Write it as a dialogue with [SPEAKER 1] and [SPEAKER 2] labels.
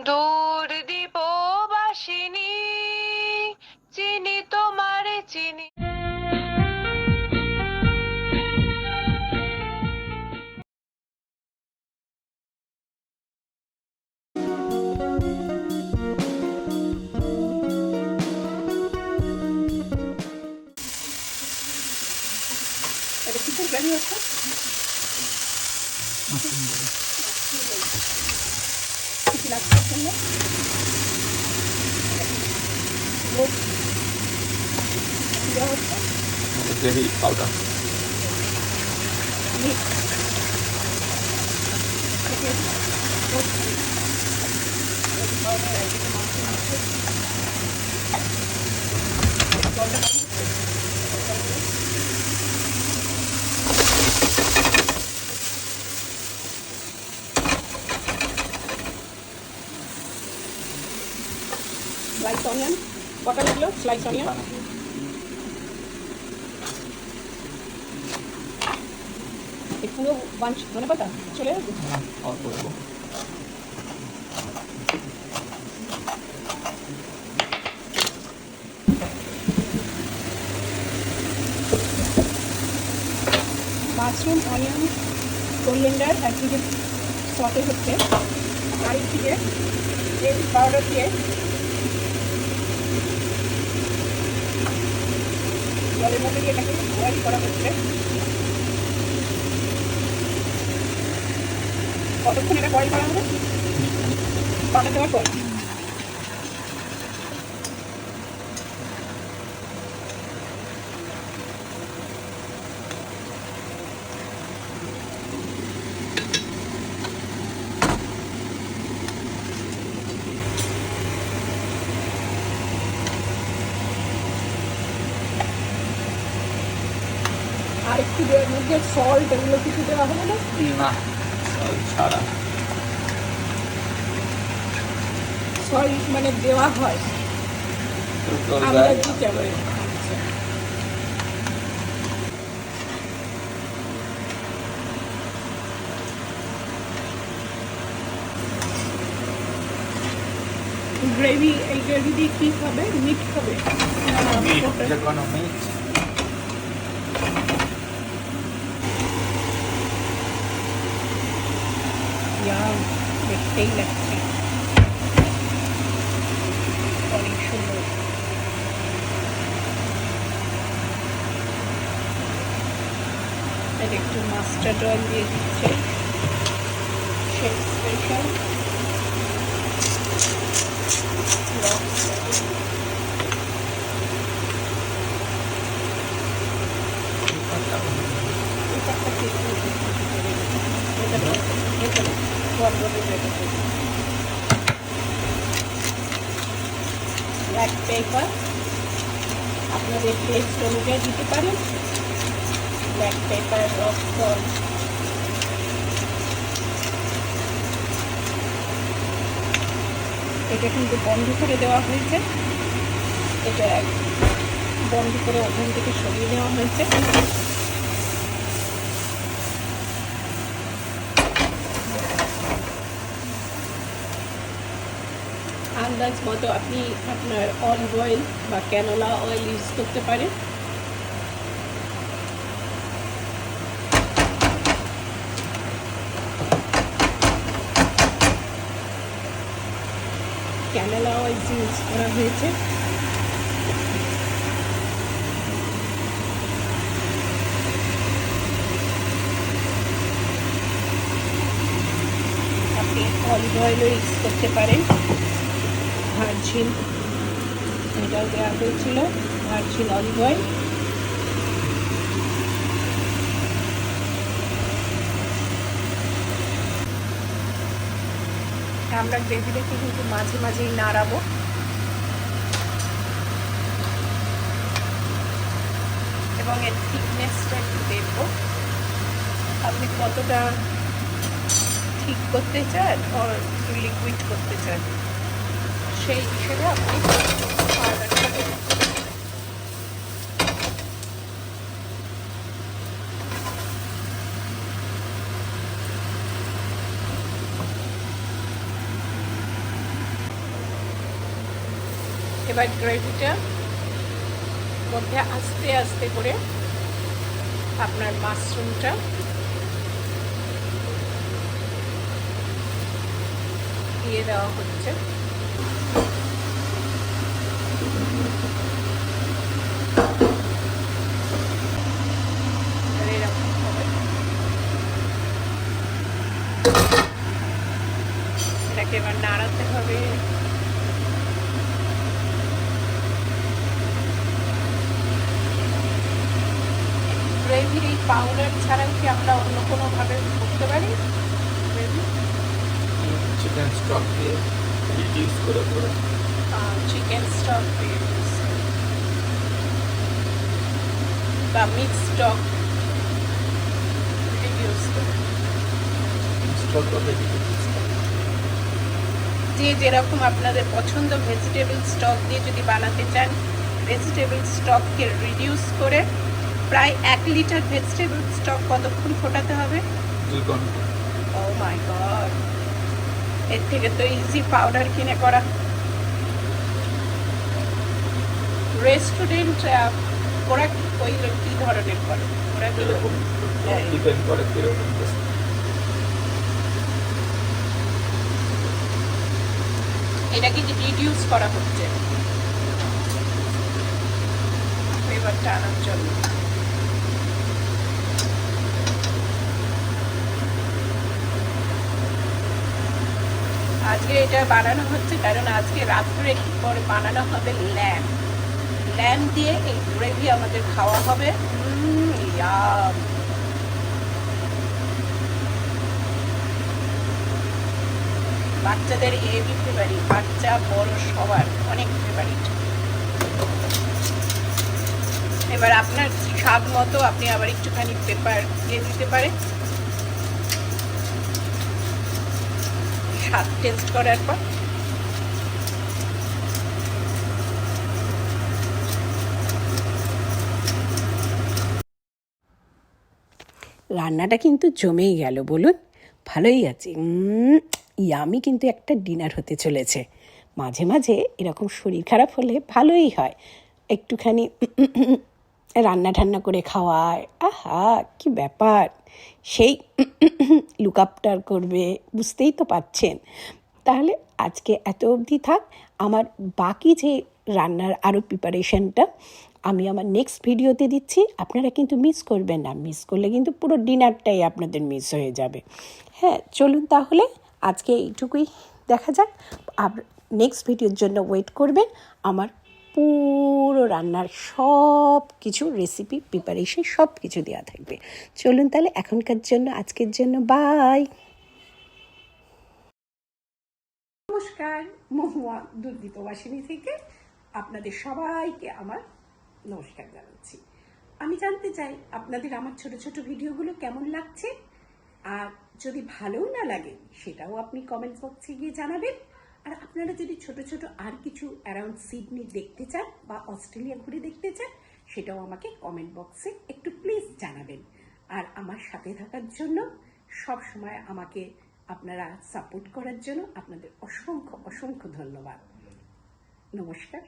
[SPEAKER 1] দূর দীপবাসিনী চিনি তোমারে চিনি।
[SPEAKER 2] এটা কিসের গাড়ি আছে? কিছু লাগছে জন্য
[SPEAKER 3] পাউডার
[SPEAKER 2] স্লাইস অনিয়ন কটা লাগলো? স্লাইস অনিয়ন এই পুরো বাঞ্চ ধনে পাতা চলে যাবে।
[SPEAKER 3] অল্প অল্প
[SPEAKER 2] মাশরুম অনিয়ন কোরিয়েন্ডার একদিকে সতে হচ্ছে, আরেকদিকে তেল পাউডার দিয়ে জলের মধ্যে দিয়ে এটাকে বয়েল করা হচ্ছে। কতক্ষণ এটা বয়েল করা হবে? পাটা দেওয়ার পর আর একটু এর মধ্যে সল্ট এগুলো কিছু দেওয়া হবে না?
[SPEAKER 3] না ছাড়া
[SPEAKER 2] সল্ট মানে দেওয়া হয় আমরা দিতে হবে। গ্রেভি এই গ্রেভি দিয়ে কি খাবে? মিট খাবে?
[SPEAKER 3] যে কোনো মিট
[SPEAKER 2] দেখতেই লাগছে অনেক সুন্দর। এটা একটু মাস্টার্ড অয়েল দিয়ে দিচ্ছে, শেফ স্পেশাল। ব্ল্যাক পেপার আপনাদের টেস্ট অনুযায়ী দিতে পারেন। ব্ল্যাক পেপার, রক সল্ট, এটা কিন্তু বন্ধ করে দেওয়া হয়েছে, এটা বন্ধ করে ওখান থেকে সরিয়ে দেওয়া হয়েছে। আন্দাজ মতো আপনি আপনার অলিভ অয়েল বা ক্যানোলা অয়েল ইউজ করতে পারেন। ক্যানোলা অয়েল ইউজ করা হয়েছে। আপনি অলিভ অয়েলও ইউজ করতে পারেন। ভার্জিন এটাও দেওয়া হয়েছিল, ভার্জিন অলিভ অয়েল। আমরা গ্রেভিটাকে কিন্তু মাঝে মাঝেই নাড়াবো, এবং এর থিকনেসটা একটু দেখবো আপনি কতটা ঠিক করতে চান আর লিকুইড করতে চান, সেই হিসেবে আপনি পাউডারটা দেবেন। এবার গ্রেভিটা মধ্যে আস্তে আস্তে করে আপনার মাশরুমটা দিয়ে দেওয়া হচ্ছে। এরকম হবে, এটাকে এবার নাড়াতে হবে। গ্রেভির এই পাউডার ছাড়াও কি আমরা অন্য কোনো ভাবে করতে পারি গ্রেভি?
[SPEAKER 3] চিকেন স্টক দিয়ে রিডিউস করে করে
[SPEAKER 2] চিকেন স্টক বা মিক্স স্টক রিডিউস করে,
[SPEAKER 3] স্টক করে
[SPEAKER 2] যে যেরকম আপনাদের পছন্দ ভেজিটেবল স্টক দিয়ে যদি বানাতে চান, ভেজিটেবল স্টককে রিডিউস করে প্রায় 1 লিটার ভেজিটেবল স্টক কতক্ষণ ফোটাতে হবে?
[SPEAKER 3] 2 ঘন্টা।
[SPEAKER 2] ও মাই গড, এর থেকে তো ইজি পাউডার কিনে করা। রেস্টুরেন্ট ওরা ওই কি ধরনের করে, ওরা
[SPEAKER 3] এরকম ডিপেন্ড করে কিরকম
[SPEAKER 2] এটাকে রিডিউস করা হচ্ছে ফ্লেভারটা আনার জন্য। আজকে এটা বানানো হচ্ছে কারণ আজকে রাত্রে পরে বানানো হবে ল্যাম্ব দিয়ে এই গ্রেভি আমাদের খাওয়া হবে। ইয়াম। বাচ্চাদের হেভি ফেভারিট, বাচ্চা বড় সবার অনেক ফেভারিট। এবার আপনার স্বাদ মতো আপনি আবার একটুখানি পেপার দিয়ে দিতে পারেন স্বাদ টেস্ট করার পর। রান্নাটা কিন্তু জমেই গেল, বলুন, ভালোই আছে। ইয়ামি কিন্তু একটা ডিনার হতে চলেছে। মাঝে মাঝে এরকম শরীর খারাপ হলে ভালোই হয় একটুখানি রান্না ঠান্না করে খাওয়ায়। আহা কি ব্যাপার, সেই লুক আফটার করবে, বুঝতেই তো পাচ্ছেন। তাহলে আজকে এত অবধি থাক। আমার বাকি যে রান্নার আরও প্রিপারেশনটা আমি আমার নেক্সট ভিডিওতে দিচ্ছি, আপনারা কিন্তু মিস করবেন না। মিস করলে কিন্তু পুরো ডিনারটাই আপনাদের মিস হয়ে যাবে। হ্যাঁ, চলুন তাহলে আজকে এইটুকুই দেখা যাক। নেক্সট ভিডিওর জন্য ওয়েট করবেন। আমার পুরো রান্নার সব কিছু রেসিপি প্রিপারেশন সব কিছু দেওয়া থাকবে। চলুন তাহলে এখনকার জন্য, আজকের জন্য বাই। নমস্কার, মহুয়া দুর্গীতবাসিনী থেকে আপনাদের সবাইকে আমার নমস্কার জানাচ্ছি। আমি জানতে চাই আপনাদের আমার ছোট ছোট ভিডিওগুলো কেমন লাগছে, আর যদি ভালোও না লাগে সেটাও আপনি কমেন্ট বক্সে গিয়ে জানাবেন। আর আপনারা যদি ছোট ছোট আর কিছু অ্যারাউন্ড সিডনি দেখতে চান বা অস্ট্রেলিয়া ঘুরে দেখতে চান, সেটাও আমাকে কমেন্ট বক্সে একটু প্লিজ জানাবেন। আর আমার সাথে থাকার জন্য, সব সময় আমাকে আপনারা সাপোর্ট করার জন্য আপনাদের অসংখ্য অসংখ্য ধন্যবাদ। নমস্কার।